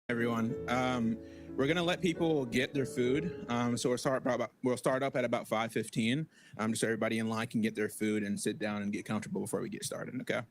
Everyone. We're gonna let people get their food. So we'll start up at about 5:15. Just so everybody in line can get their food and sit down and get comfortable before we get started. Okay.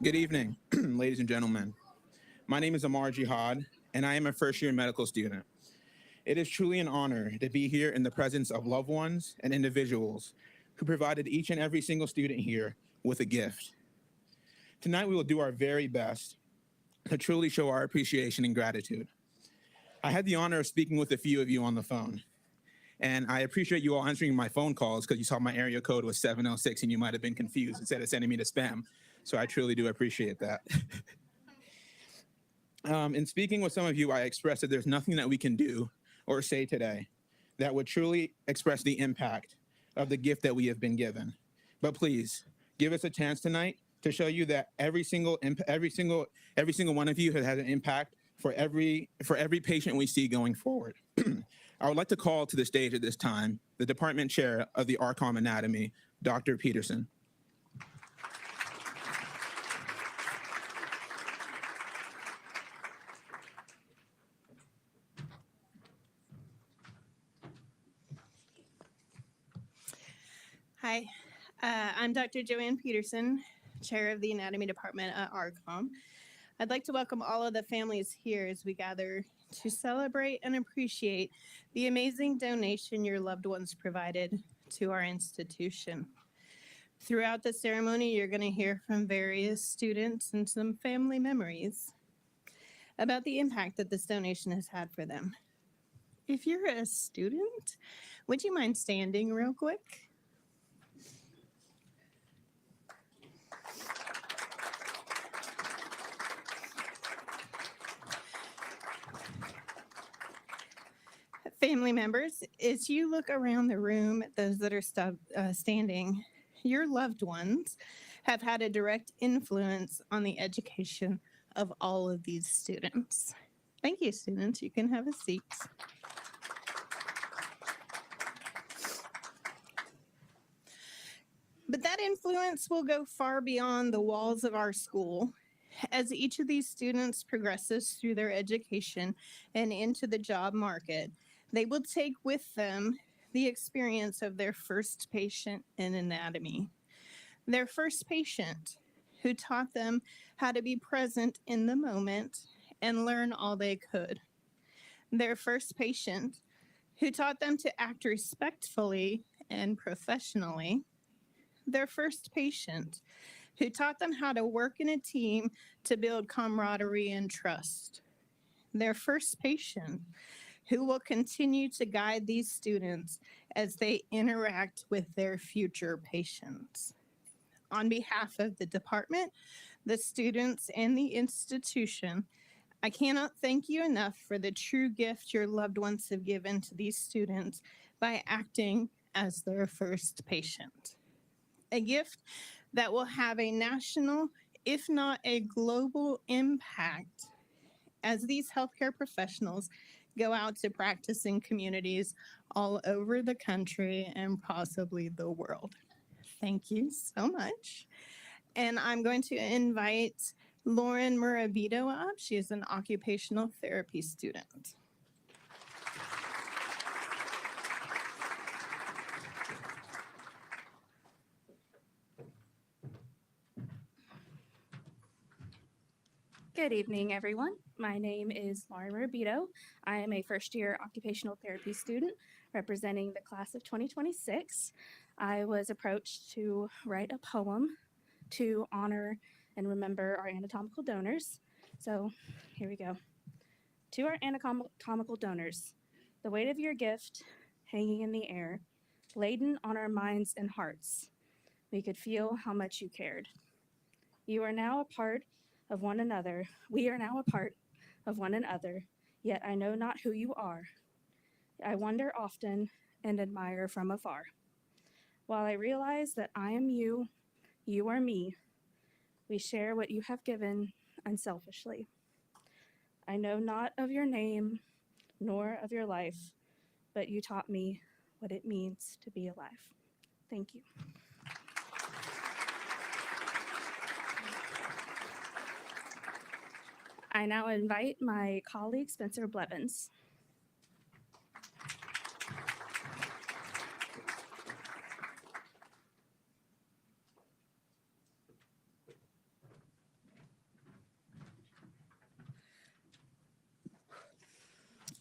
Good evening, ladies and gentlemen. My name is Amar Jihad, and I am a first-year medical student. It is truly an honor to be here in the presence of loved ones and individuals who provided each and every single student here with a gift. Tonight, we will do our very best to truly show our appreciation and gratitude. I had the honor of speaking with a few of you on the phone, and I appreciate you all answering my phone calls because you saw my area code was 706 and you might have been confused instead of sending me to spam. So I truly do appreciate that. In speaking with some of you, I expressed that there's nothing that we can do or say today that would truly express the impact of the gift that we have been given. But please give us a chance tonight to show you that every single one of you has had an impact for every patient we see going forward. I would like to call to the stage at this time the department chair of the ARCOM Anatomy, Dr. Peterson. Hi, I'm Dr. Joanne Peterson, Chair of the Anatomy Department at ARCOM. I'd like to welcome all of the families here as we gather to celebrate and appreciate the amazing donation your loved ones provided to our institution. Throughout the ceremony, you're going to hear from various students and some family memories about the impact that this donation has had for them. If you're a student, would you mind standing real quick? Family members, as you look around the room, those that are standing, your loved ones have had a direct influence on the education of all of these students. Thank you, students. You can have a seat. But that influence will go far beyond the walls of our school. As each of these students progresses through their education and into the job market, they will take with them the experience of their first patient in anatomy. Their first patient who taught them how to be present in the moment and learn all they could. Their first patient who taught them to act respectfully and professionally. Their first patient who taught them how to work in a team to build camaraderie and trust. Their first patient who will continue to guide these students as they interact with their future patients. On behalf of the department, the students, and the institution, I cannot thank you enough for the true gift your loved ones have given to these students by acting as their first patient. A gift that will have a national, if not a global impact as these healthcare professionals go out to practice in communities all over the country and possibly the world. Thank you so much. And I'm going to invite Lauren Murabito up. She is an occupational therapy student. Good evening, everyone. My name is Lauren Rubito. I am a first-year occupational therapy student representing the class of 2026. I was approached to write a poem to honor and remember our anatomical donors. So here we go. To our anatomical donors, the weight of your gift hanging in the air, laden on our minds and hearts. We could feel how much you cared. You are now a part of one another. We are now a part of one another, yet I know not who you are. I wonder often and admire from afar. While I realize that I am you, you are me, we share what you have given unselfishly. I know not of your name, nor of your life, but you taught me what it means to be alive. Thank you. I now invite my colleague, Spencer Blevins.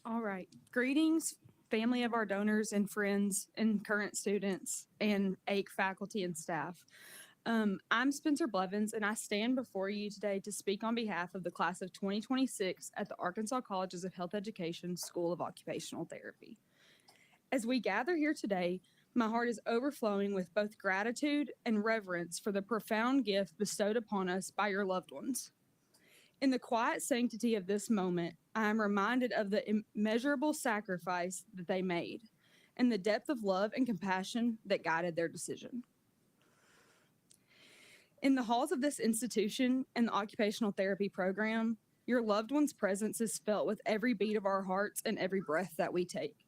All right. Greetings, family of our donors and friends and current students and AIC faculty and staff. I'm Spencer Blevins, and I stand before you today to speak on behalf of the class of 2026 at the Arkansas Colleges of Health Education School of Occupational Therapy. As we gather here today, my heart is overflowing with both gratitude and reverence for the profound gift bestowed upon us by your loved ones. In the quiet sanctity of this moment, I am reminded of the immeasurable sacrifice that they made and the depth of love and compassion that guided their decision. In the halls of this institution and the occupational therapy program, your loved one's presence is felt with every beat of our hearts and every breath that we take.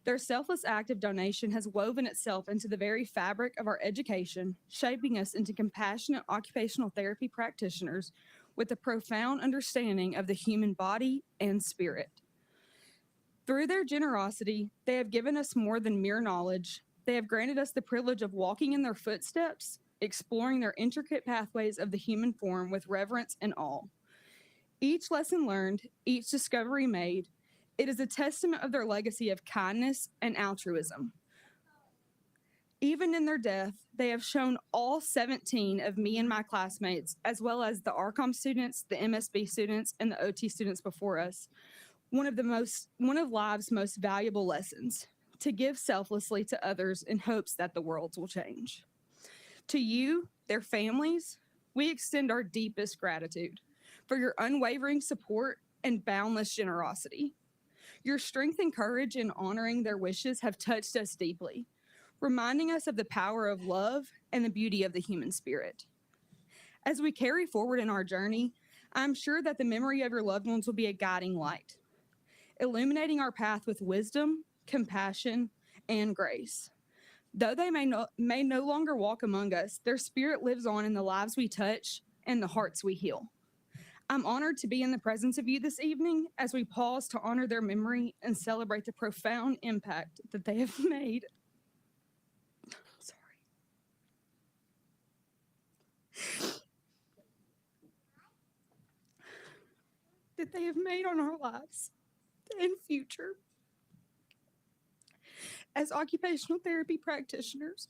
Their selfless act of donation has woven itself into the very fabric of our education, shaping us into compassionate occupational therapy practitioners with a profound understanding of the human body and spirit. Through their generosity, they have given us more than mere knowledge. They have granted us the privilege of walking in their footsteps, exploring their intricate pathways of the human form with reverence and awe. Each lesson learned, each discovery made, it is a testament of their legacy of kindness and altruism. Even in their death, they have shown all 17 of me and my classmates, as well as the RCOM students, the MSB students, and the OT students before us, one of life's most valuable lessons: to give selflessly to others in hopes that the world will change. To you, their families, we extend our deepest gratitude for your unwavering support and boundless generosity. Your strength and courage in honoring their wishes have touched us deeply, reminding us of the power of love and the beauty of the human spirit. As we carry forward in our journey, I'm sure that the memory of your loved ones will be a guiding light, illuminating our path with wisdom, compassion, and grace. Though they may no longer walk among us, their spirit lives on in the lives we touch and the hearts we heal. I'm honored to be in the presence of you this evening as we pause to honor their memory and celebrate the profound impact that they have made. That they have made on our lives and future. As occupational therapy practitioners,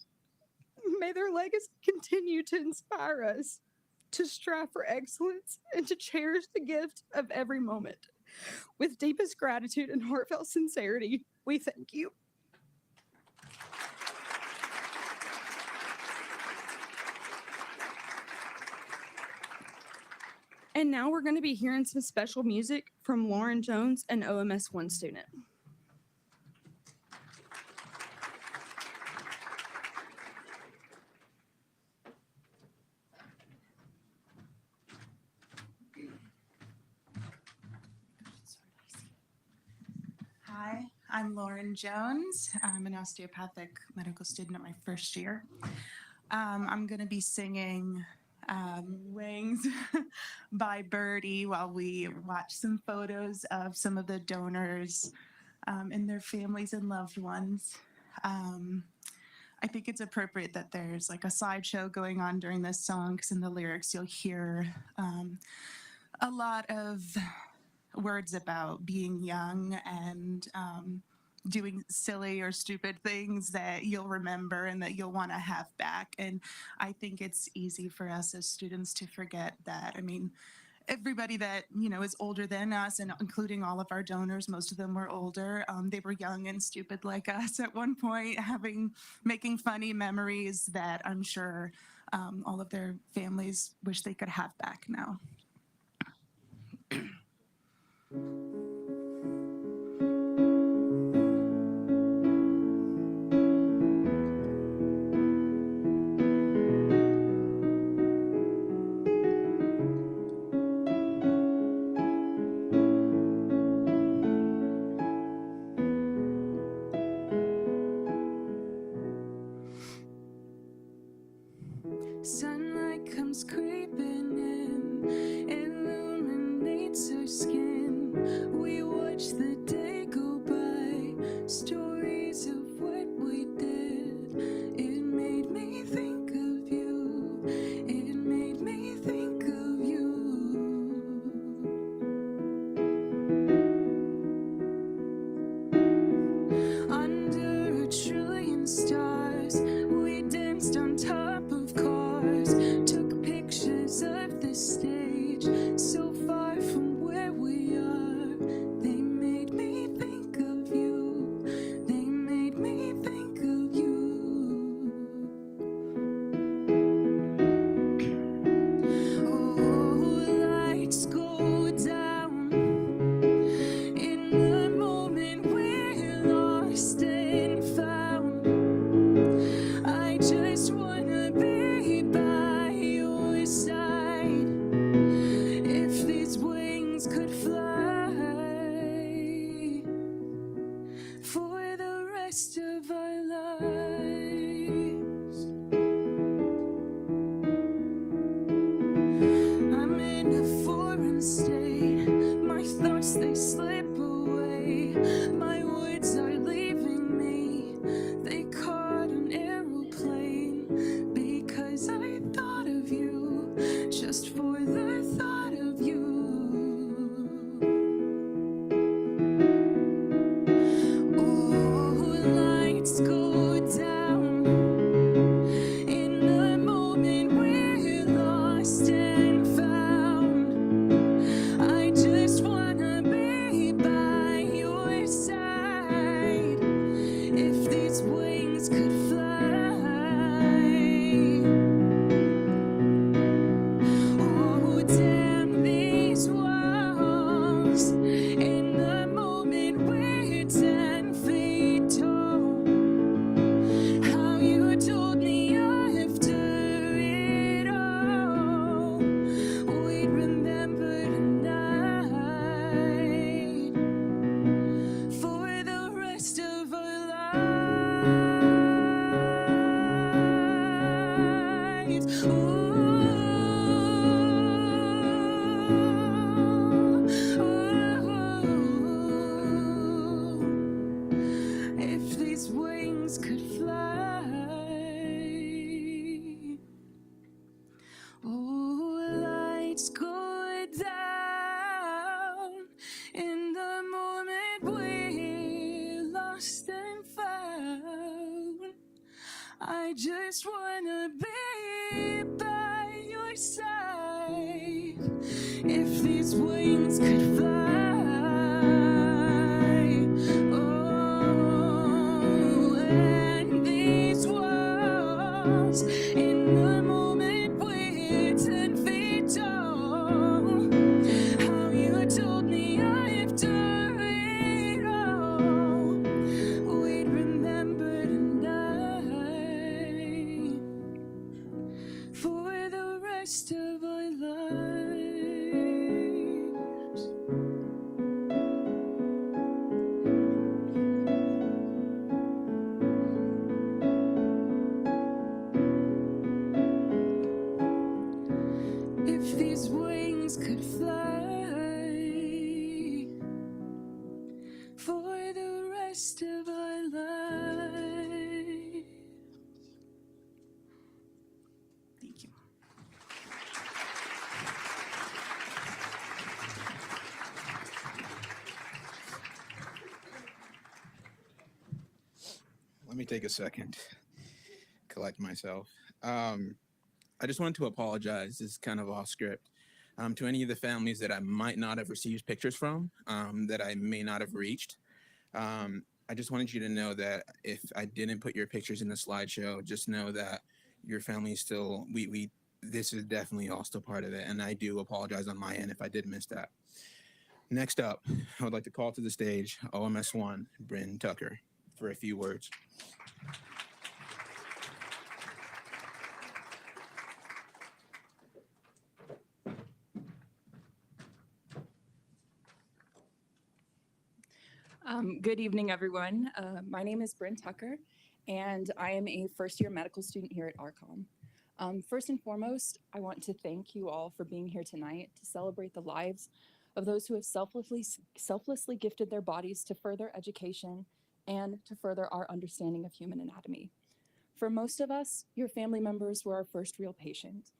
may their legacy continue to inspire us to strive for excellence and to cherish the gift of every moment. With deepest gratitude and heartfelt sincerity, we thank you. And now we're going to be hearing some special music from Lauren Jones, an OMS 1 student. Hi, I'm Lauren Jones. I'm an osteopathic medical student at my first year. I'm going to be singing Wings by Birdie while we watch some photos of some of the donors and their families and loved ones. I think it's appropriate that there's like a slideshow going on during this song, because in the lyrics you'll hear a lot of words about being young and doing silly or stupid things that you'll remember and that you'll want to have back. And I think it's easy for us as students to forget that. I mean, everybody that, is older than us, and including all of our donors, most of them were older. They were young and stupid like us at one point, making funny memories that I'm sure all of their families wish they could have back now. Sunlight comes creeping in in a foreign state. My thoughts, they slip away. My words are leaving me. They caught an aeroplane because I thought of you, just for the thought of you. Oh, lights go down. In the moment we're lost and found, I just wanna be by your side. If these wings could fly, oh damn these walls. In the moment we're 10 feet tall, how you told me after it all, we'd remember tonight for the rest of our lives. If these wings could fly, oh, lights go down. In the moment we're lost and found, I just wanna be by your side. If these wings could fly, oh, and these walls. In the moment we're 10 feet tall, how you told me after it all, we'd remember tonight for the rest of our lives. If these wings could fly for the rest of our lives. Thank you. Let me take a second, collect myself. I just wanted to apologize. This is kind of off script. To any of the families that I might not have received pictures from, that I may not have reached. I just wanted you to know that if I didn't put your pictures in the slideshow, just know that your family is still, this is definitely all still part of it. And I do apologize on my end if I did miss that. Next up, I would like to call to the stage OMS 1, Bryn Tucker, for a few words. Good evening, everyone. My name is Bryn Tucker, and I am a first-year medical student here at ARCOM. First and foremost, I want to thank you all for being here tonight to celebrate the lives of those who have selflessly gifted their bodies to further education and to further our understanding of human anatomy. For most of us, your family members were our first real patient.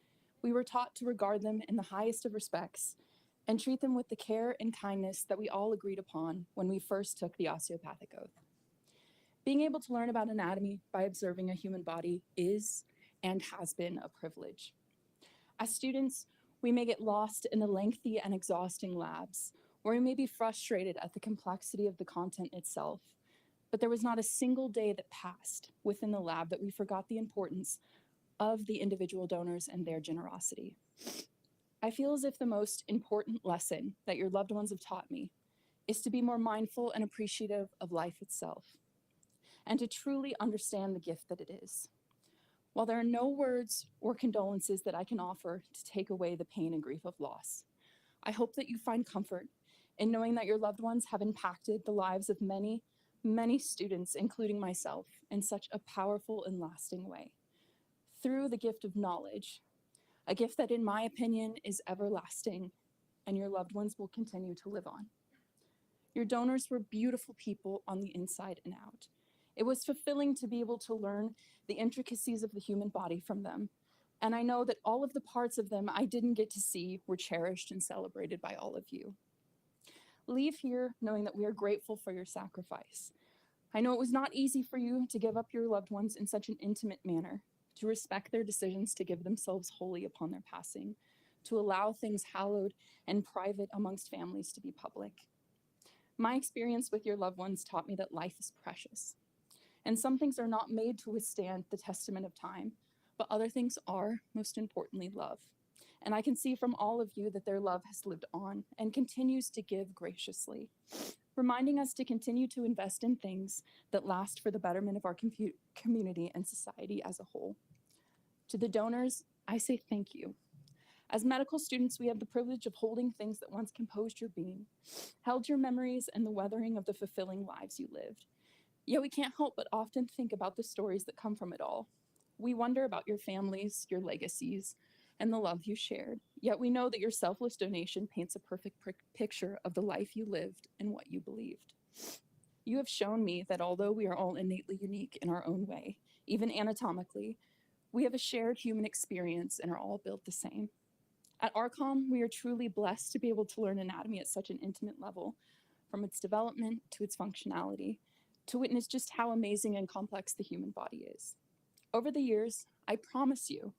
We were taught to regard them in the highest of respects and treat them with the care and kindness that we all agreed upon when we first took the osteopathic oath. Being able to learn about anatomy by observing a human body is and has been a privilege. As students, we may get lost in the lengthy and exhausting labs, or we may be frustrated at the complexity of the content itself, but there was not a single day that passed within the lab that we forgot the importance of the individual donors and their generosity. I feel as if the most important lesson that your loved ones have taught me is to be more mindful and appreciative of life itself, and to truly understand the gift that it is. While there are no words or condolences that I can offer to take away the pain and grief of loss, I hope that you find comfort in knowing that your loved ones have impacted the lives of many, many students, including myself, in such a powerful and lasting way. Through the gift of knowledge, a gift that, in my opinion, is everlasting, and your loved ones will continue to live on. Your donors were beautiful people on the inside and out. It was fulfilling to be able to learn the intricacies of the human body from them. And I know that all of the parts of them I didn't get to see were cherished and celebrated by all of you. Leave here knowing that we are grateful for your sacrifice. I know it was not easy for you to give up your loved ones in such an intimate manner, to respect their decisions to give themselves wholly upon their passing, to allow things hallowed and private amongst families to be public. My experience with your loved ones taught me that life is precious, and some things are not made to withstand the testament of time, but other things are, most importantly, love. And I can see from all of you that their love has lived on and continues to give graciously, reminding us to continue to invest in things that last for the betterment of our community and society as a whole. To the donors, I say thank you. As medical students, we have the privilege of holding things that once composed your being, held your memories and the weathering of the fulfilling lives you lived. Yet we can't help but often think about the stories that come from it all. We wonder about your families, your legacies, and the love you shared. Yet we know that your selfless donation paints a perfect picture of the life you lived and what you believed. You have shown me that although we are all innately unique in our own way, even anatomically, we have a shared human experience and are all built the same. At ARCOM, we are truly blessed to be able to learn anatomy at such an intimate level, from its development to its functionality, to witness just how amazing and complex the human body is. Over the years, I promise you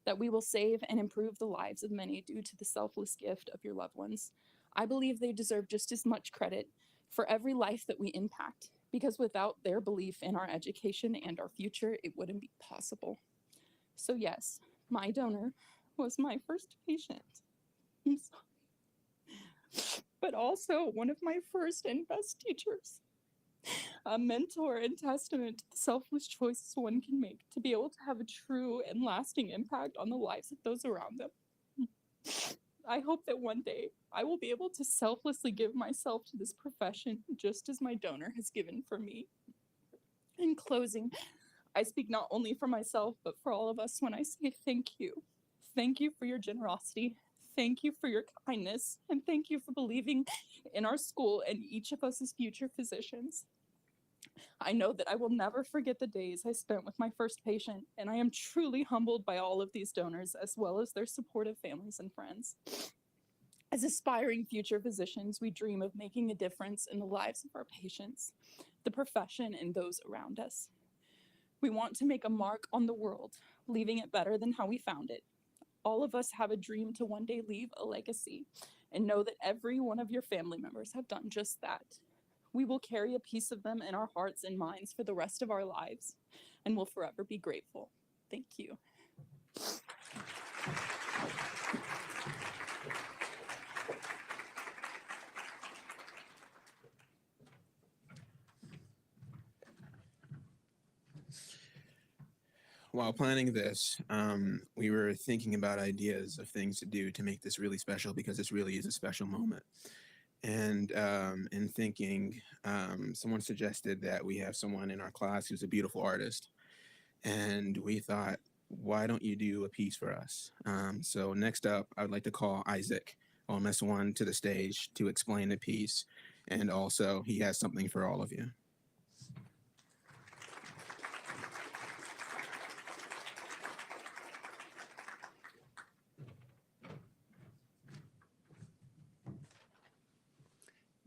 that we will save and improve the lives of many due to the selfless gift of your loved ones. I believe they deserve just as much credit for every life that we impact, because without their belief in our education and our future, it wouldn't be possible. So yes, my donor was my first patient. I'm sorry. But also one of my first and best teachers. A mentor and testament to the selfless choices one can make to be able to have a true and lasting impact on the lives of those around them. I hope that one day I will be able to selflessly give myself to this profession just as my donor has given for me. In closing, I speak not only for myself, but for all of us when I say thank you. Thank you for your generosity. Thank you for your kindness. And thank you for believing in our school and each of us as future physicians. I know that I will never forget the days I spent with my first patient, and I am truly humbled by all of these donors, as well as their supportive families and friends. As aspiring future physicians, we dream of making a difference in the lives of our patients, the profession, and those around us. We want to make a mark on the world, leaving it better than how we found it. All of us have a dream to one day leave a legacy, and know that every one of your family members have done just that. We will carry a piece of them in our hearts and minds for the rest of our lives, and will forever be grateful. Thank you. While planning this, we were thinking about ideas of things to do to make this really special, because this really is a special moment. And in thinking, someone suggested that we have someone in our class who's a beautiful artist. And we thought, why don't you do a piece for us? So next up, I would like to call Isaac, OMS1, to the stage to explain the piece. And also, he has something for all of you.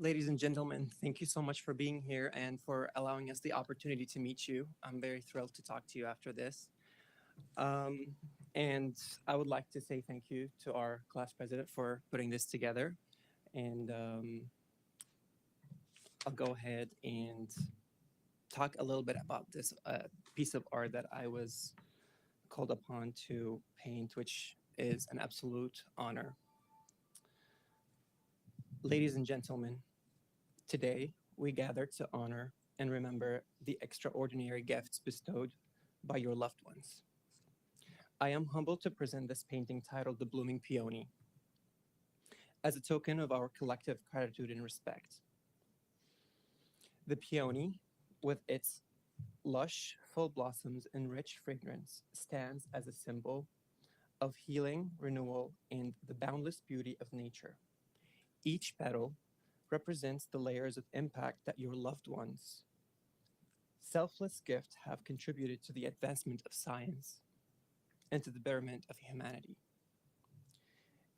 Ladies and gentlemen, thank you so much for being here and for allowing us the opportunity to meet you. I'm very thrilled to talk to you after this. And I would like to say thank you to our class president for putting this together. And I'll go ahead and talk a little bit about this piece of art that I was called upon to paint, which is an absolute honor. Ladies and gentlemen, today, we gather to honor and remember the extraordinary gifts bestowed by your loved ones. I am humbled to present this painting titled The Blooming Peony as a token of our collective gratitude and respect. The peony, with its lush, full blossoms and rich fragrance, stands as a symbol of healing, renewal, and the boundless beauty of nature. Each petal represents the layers of impact that your loved ones' selfless gifts have contributed to the advancement of science and to the betterment of humanity.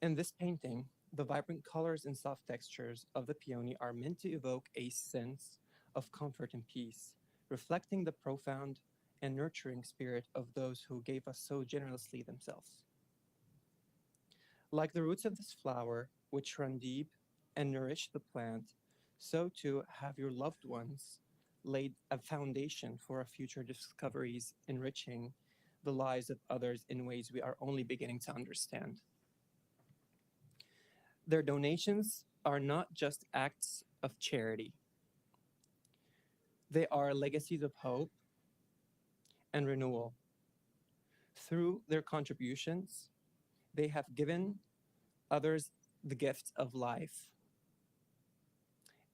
In this painting, the vibrant colors and soft textures of the peony are meant to evoke a sense of comfort and peace, reflecting the profound and nurturing spirit of those who gave us so generously themselves. Like the roots of this flower, which run deep and nourish the plant, so too have your loved ones laid a foundation for our future discoveries, enriching the lives of others in ways we are only beginning to understand. Their donations are not just acts of charity. They are legacies of hope and renewal. Through their contributions, they have given others the gift of life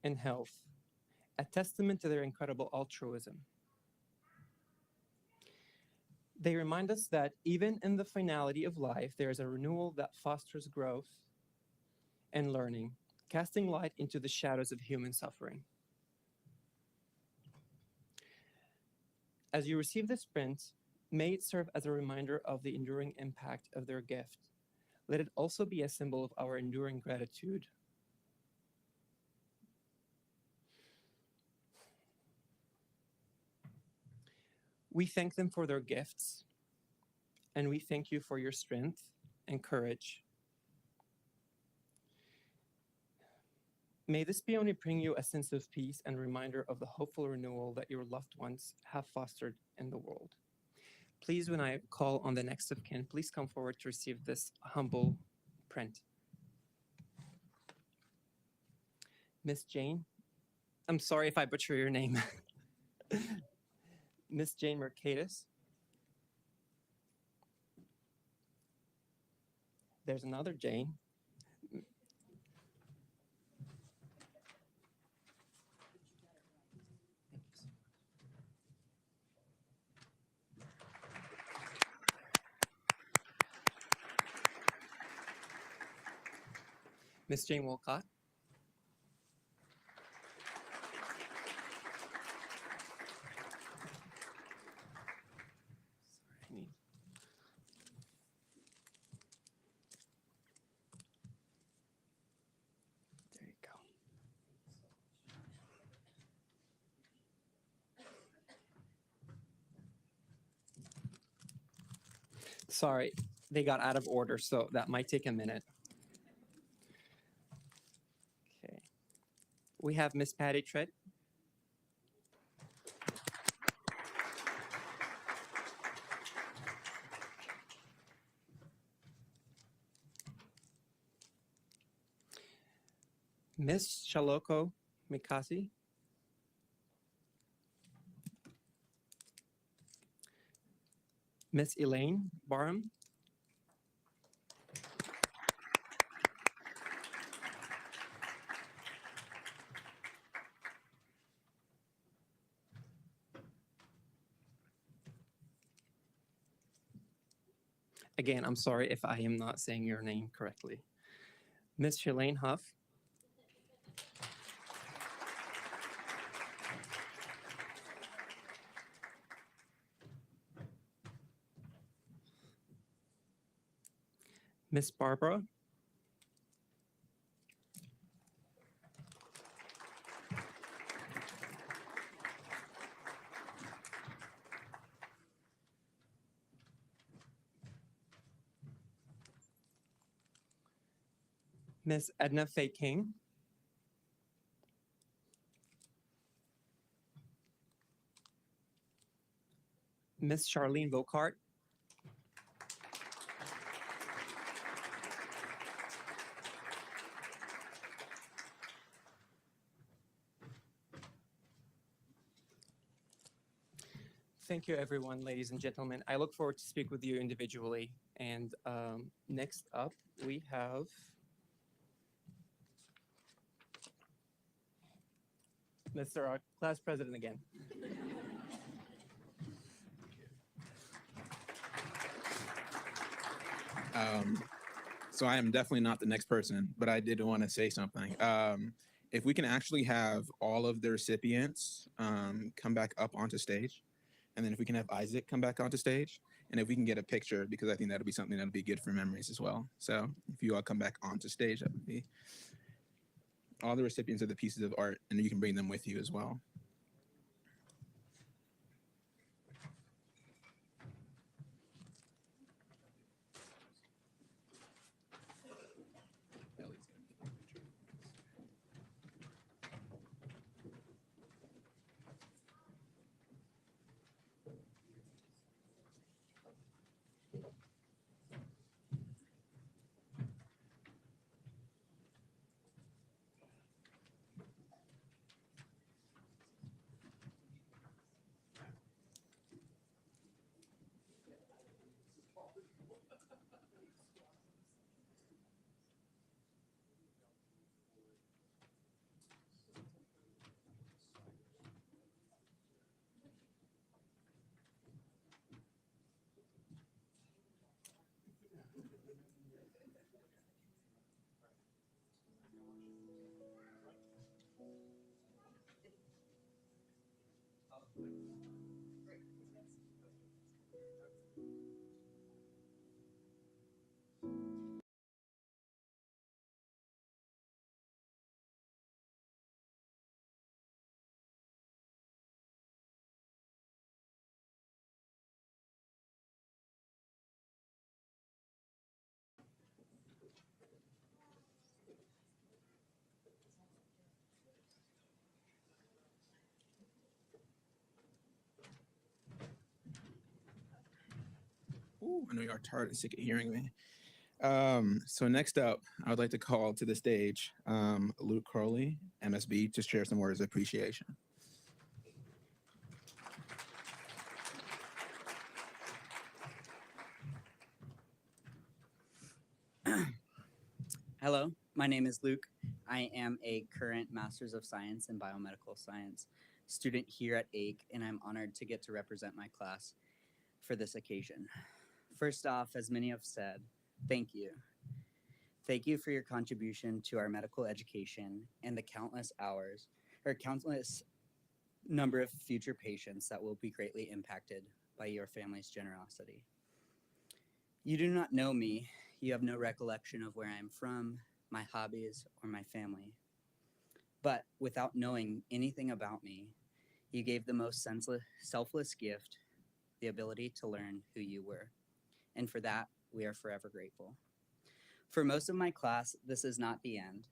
and health, a testament to their incredible altruism. They remind us that even in the finality of life, there is a renewal that fosters growth and learning, casting light into the shadows of human suffering. As you receive this print, may it serve as a reminder of the enduring impact of their gift. Let it also be a symbol of our enduring gratitude. We thank them for their gifts, and we thank you for your strength and courage. May this peony bring you a sense of peace and reminder of the hopeful renewal that your loved ones have fostered in the world. Please, when I call on the next of kin, please come forward to receive this humble print. Miss Jane, I'm sorry if I butcher your name. Miss Jane Mercatus. There's another Jane. Miss Jane Wolcott. There you go. Sorry, they got out of order, so that might take a minute. Okay. We have Miss Patty Tritt. Miss Shaloko Mikasi. Miss Elaine Barham. Again, I'm sorry if I am not saying your name correctly. Miss Shalane Huff. Miss Barbara. Miss Edna Faye King. Miss Charlene Vocart. Thank you, everyone, ladies and gentlemen. I look forward to speak with you individually. And next up, we have Mr. Class President again. So I am definitely not the next person, but I did want to say something. If we can actually have all of the recipients come back up onto stage, and then if we can have Isaac come back onto stage, and if we can get a picture, because I think that'll be something that'll be good for memories as well. So if you all come back onto stage, that would be all the recipients of the pieces of art, and you can bring them with you as well. Ooh, I know you are tired and sick of hearing me. So next up, I would like to call to the stage Luke Crowley, MSB, to share some words of appreciation. Hello, my name is Luke. I am a current Master's of Science in Biomedical Science student here at AIC, and I'm honored to get to represent my class for this occasion. First off, as many have said, thank you. Thank you for your contribution to our medical education and the countless number of future patients that will be greatly impacted by your family's generosity. You do not know me. You have no recollection of where I am from, my hobbies, or my family. But without knowing anything about me, you gave the most selfless gift, the ability to learn who you were. And for that, we are forever grateful. For most of my class, this is not the end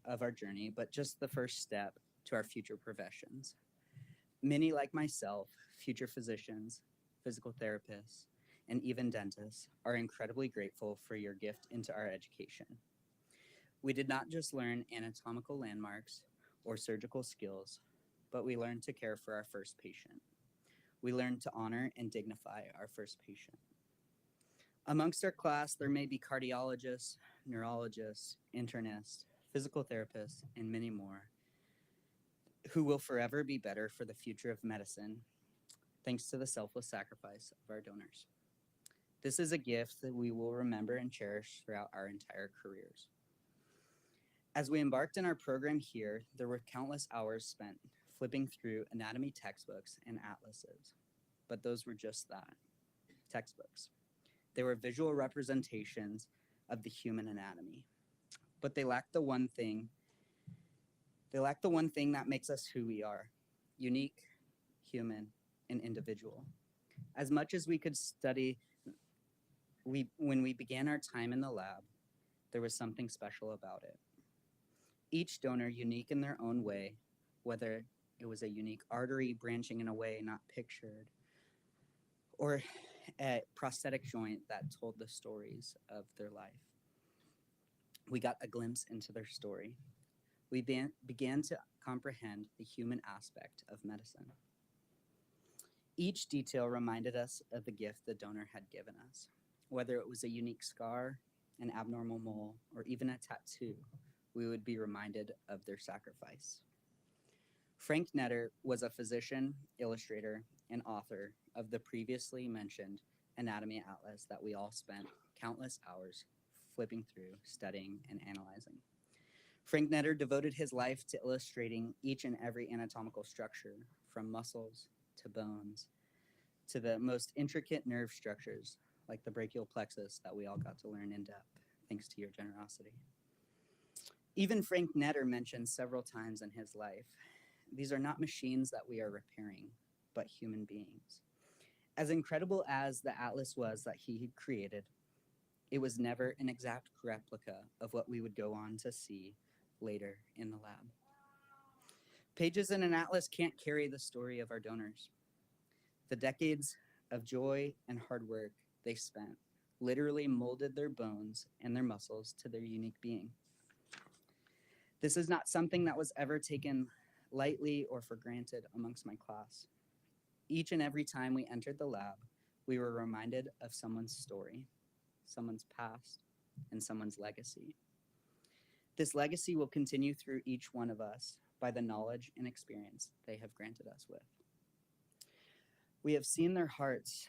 of our journey, but just the first step to our future professions. Many, like myself, future physicians, physical therapists, and even dentists, are incredibly grateful for your gift into our education. We did not just learn anatomical landmarks or surgical skills, but we learned to care for our first patient. We learned to honor and dignify our first patient. Amongst our class, there may be cardiologists, neurologists, internists, physical therapists, and many more who will forever be better for the future of medicine, thanks to the selfless sacrifice of our donors. This is a gift that we will remember and cherish throughout our entire careers. As we embarked in our program here, there were countless hours spent flipping through anatomy textbooks and atlases, but those were just that, textbooks. They were visual representations of the human anatomy, but they lacked the one thing that makes us who we are, unique, human, and individual. As much as we could study, when we began our time in the lab, there was something special about it. Each donor unique in their own way, whether it was a unique artery branching in a way not pictured, or a prosthetic joint that told the stories of their life. We got a glimpse into their story. We began to comprehend the human aspect of medicine. Each detail reminded us of the gift the donor had given us. Whether it was a unique scar, an abnormal mole, or even a tattoo, we would be reminded of their sacrifice. Frank Netter was a physician, illustrator, and author of the previously mentioned Anatomy Atlas that we all spent countless hours flipping through, studying, and analyzing. Frank Netter devoted his life to illustrating each and every anatomical structure, from muscles to bones to the most intricate nerve structures like the brachial plexus that we all got to learn in depth, thanks to your generosity. Even Frank Netter mentioned several times in his life, these are not machines that we are repairing, but human beings. As incredible as the atlas was that he had created, it was never an exact replica of what we would go on to see later in the lab. Pages in an atlas can't carry the story of our donors. The decades of joy and hard work they spent literally molded their bones and their muscles to their unique being. This is not something that was ever taken lightly or for granted amongst my class. Each and every time we entered the lab, we were reminded of someone's story, someone's past, and someone's legacy. This legacy will continue through each one of us by the knowledge and experience they have granted us with. We have seen their hearts,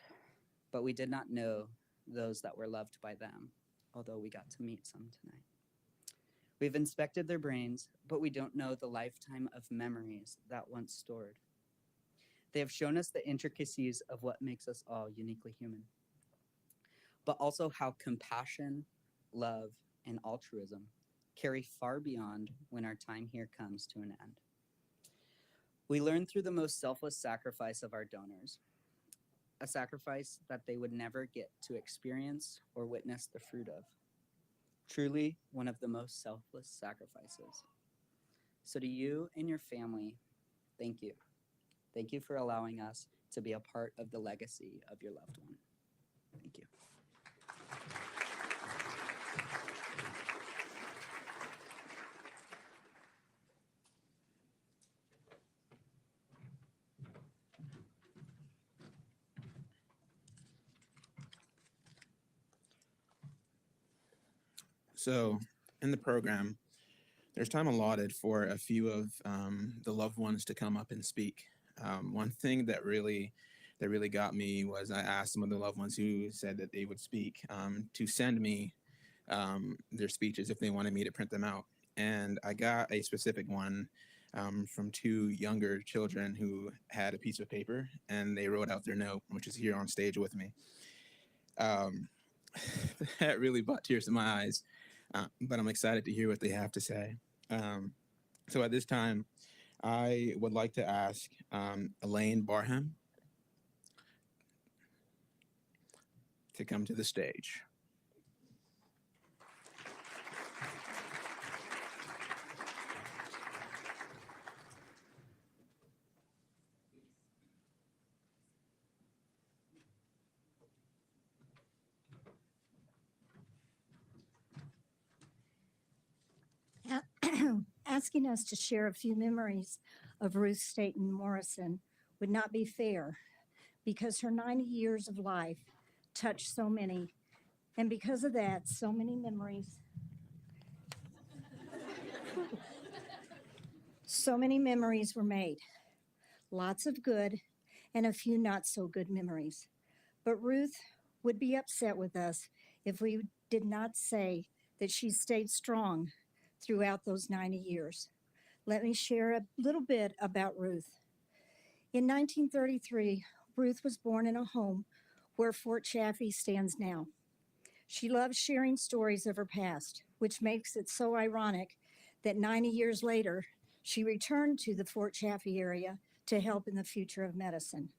but we did not know those that were loved by them, although we got to meet some tonight. We've inspected their brains, but we don't know the lifetime of memories that once stored. They have shown us the intricacies of what makes us all uniquely human, but also how compassion, love, and altruism carry far beyond when our time here comes to an end. We learn through the most selfless sacrifice of our donors, a sacrifice that they would never get to experience or witness the fruit of. Truly one of the most selfless sacrifices. So to you and your family, thank you. Thank you for allowing us to be a part of the legacy of your loved one. Thank you. So in the program, there's time allotted for a few of the loved ones to come up and speak. One thing that really got me was I asked some of the loved ones who said that they would speak to send me their speeches if they wanted me to print them out. And I got a specific one from two younger children who had a piece of paper and they wrote out their note, which is here on stage with me. That really brought tears to my eyes, but I'm excited to hear what they have to say. So at this time, I would like to ask Elaine Barham to come to the stage. Asking us to share a few memories of Ruth Staten Morrison would not be fair because her 90 years of life touched so many, and because of that, so many memories. So many memories were made, lots of good and a few not so good memories. But Ruth would be upset with us if we did not say that she stayed strong throughout those 90 years. Let me share a little bit about Ruth. In 1933, Ruth was born in a home where Fort Chaffee stands now. She loved sharing stories of her past, which makes it so ironic that 90 years later, she returned to the Fort Chaffee area to help in the future of medicine.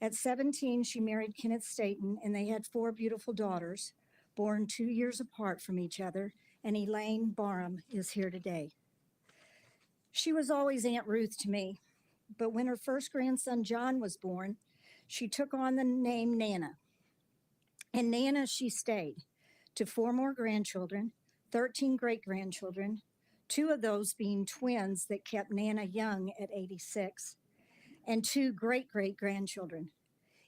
At 17, she married Kenneth Staten, and they had 4 beautiful daughters, born 2 years apart from each other, and Elaine Barham is here today. She was always Aunt Ruth to me, but when her first grandson, John, was born, she took on the name Nana. And Nana she stayed to 4 more grandchildren, 13 great-grandchildren, 2 of those being twins that kept Nana young at 86, and 2 great-great-grandchildren.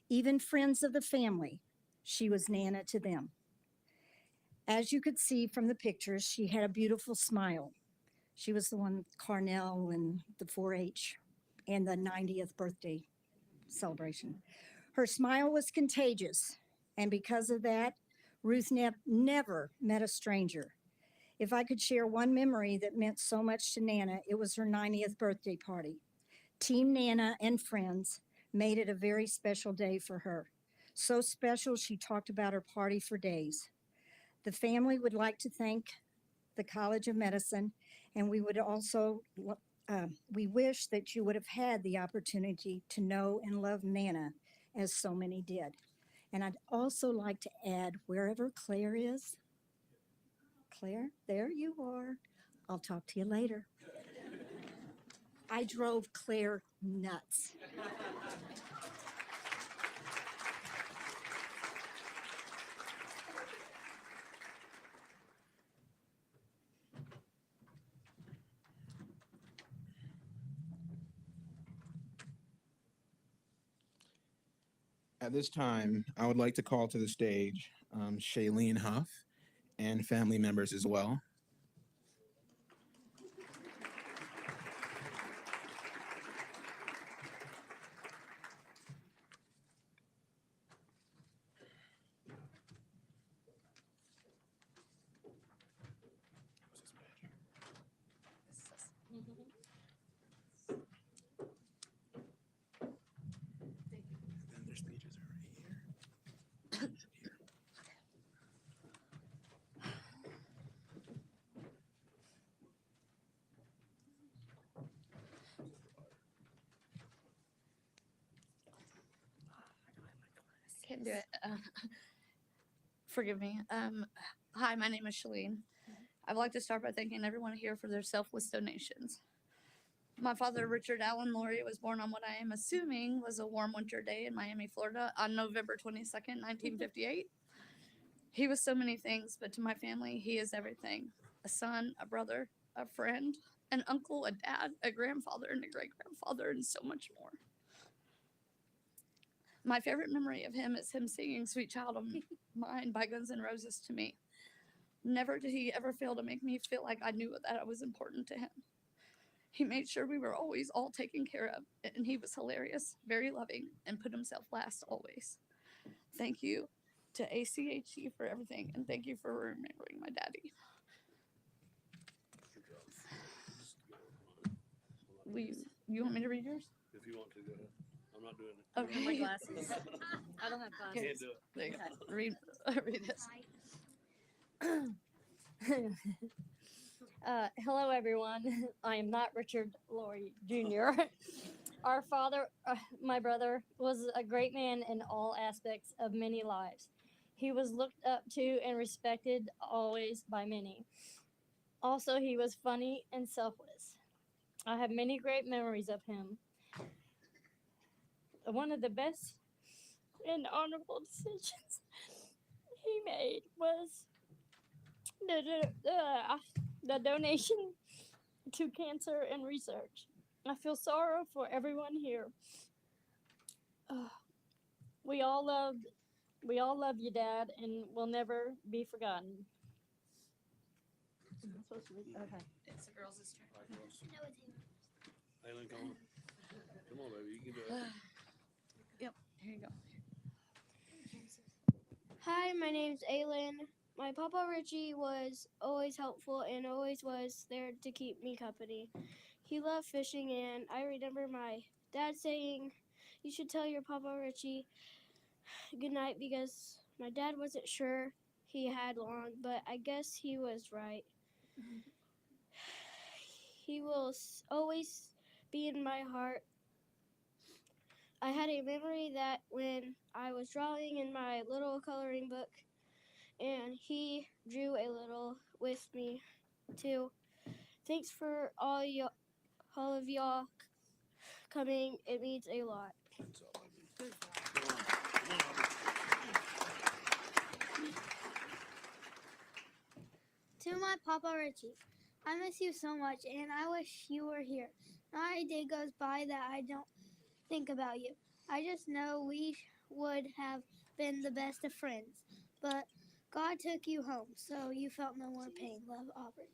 Even friends of the family, she was Nana to them. As you could see from the pictures, she had a beautiful smile. She was the one with Carnell and the 4-H and the 90th birthday celebration. Her smile was contagious, and because of that, Ruth never met a stranger. If I could share one memory that meant so much to Nana, it was her 90th birthday party. Team Nana and friends made it a very special day for her. So special, she talked about her party for days. The family would like to thank the College of Medicine, and we would also, we wish that you would have had the opportunity to know and love Nana as so many did. And I'd also like to add, wherever Claire is, Claire, there you are. I'll talk to you later. I drove Claire nuts. At this time, I would like to call to the stage Shailene Huff and family members as well. Then their stages are right here. Can't do it. Forgive me. Hi, my name is Shalene. I'd like to start by thanking everyone here for their selfless donations. My father, Richard Allen Laurie, was born on what I am assuming was a warm winter day in Miami, Florida on November 22nd, 1958. He was so many things, but to my family, he is everything. A son, a brother, a friend, an uncle, a dad, a grandfather, and a great-grandfather, and so much more. My favorite memory of him is him singing Sweet Child of Mine by Guns N' Roses to me. Never did he ever fail to make me feel like I knew that I was important to him. He made sure we were always all taken care of, and he was hilarious, very loving, and put himself last always. Thank you to ACHE for everything, and thank you for remembering my daddy. You want me to read yours? If you want to, go ahead. I'm not doing it. Okay. My glasses. I don't have glasses. Can't do it. There you go. Read this. Hello, everyone. I am not Richard Laurie Jr. Our father, my brother, was a great man in all aspects of many lives. He was looked up to and respected always by many. Also, he was funny and selfless. I have many great memories of him. One of the best and honorable decisions he made was the donation to cancer and research. I feel sorrow for everyone here. We all love you, Dad, and will never be forgotten. Okay. It's the girls' turn. All right, girls. Aylin, come on. Come on, baby. You can do it. Yep. Here you go. Hi, my name's Aylin. My Papa Richie was always helpful and always was there to keep me company. He loved fishing, and I remember my dad saying, "You should tell your Papa Richie good night," because my dad wasn't sure he had long, but I guess he was right. He will always be in my heart. I had a memory that when I was drawing in my little coloring book, and he drew a little with me too. Thanks for all of y'all coming. It means a lot. To my Papa Richie, I miss you so much, and I wish you were here. Not a day goes by that I don't think about you. I just know we would have been the best of friends, but God took you home, so you felt no more pain. Love, Aubrey.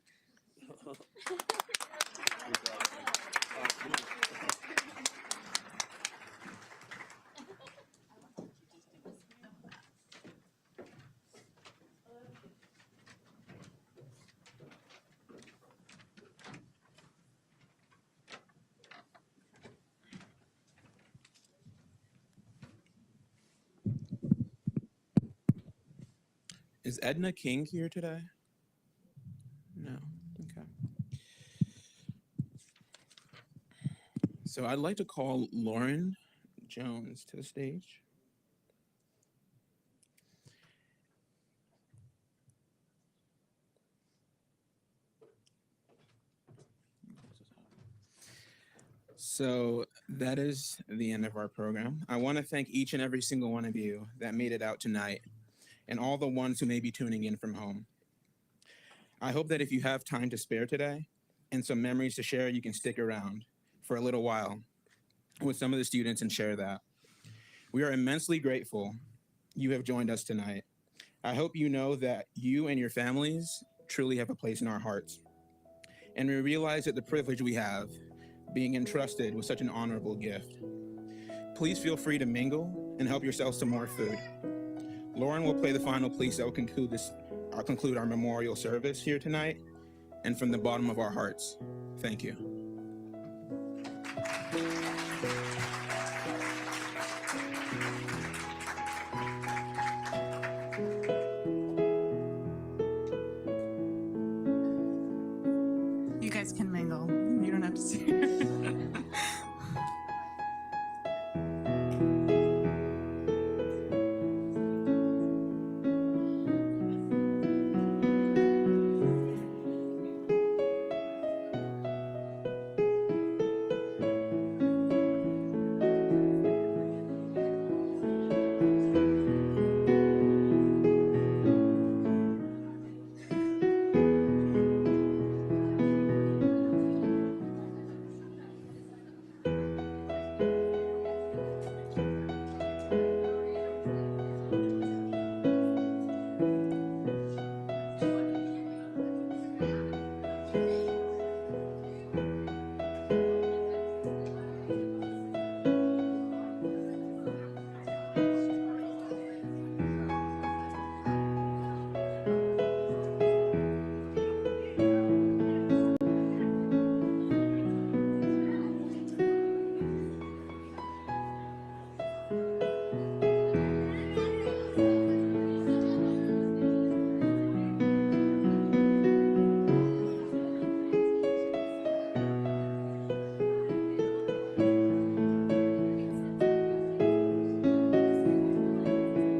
Is Edna King here today? No. Okay. So I'd like to call Lauren Jones to the stage. So that is the end of our program. I want to thank each and every single one of you that made it out tonight and all the ones who may be tuning in from home. I hope that if you have time to spare today and some memories to share, you can stick around for a little while with some of the students and share that. We are immensely grateful you have joined us tonight. I hope you know that you and your families truly have a place in our hearts. And we realize that the privilege we have being entrusted with such an honorable gift. Please feel free to mingle and help yourselves to more food. Lauren will play the final piece that will conclude our memorial service here tonight, and from the bottom of our hearts, thank you. You guys can mingle. You don't have to see.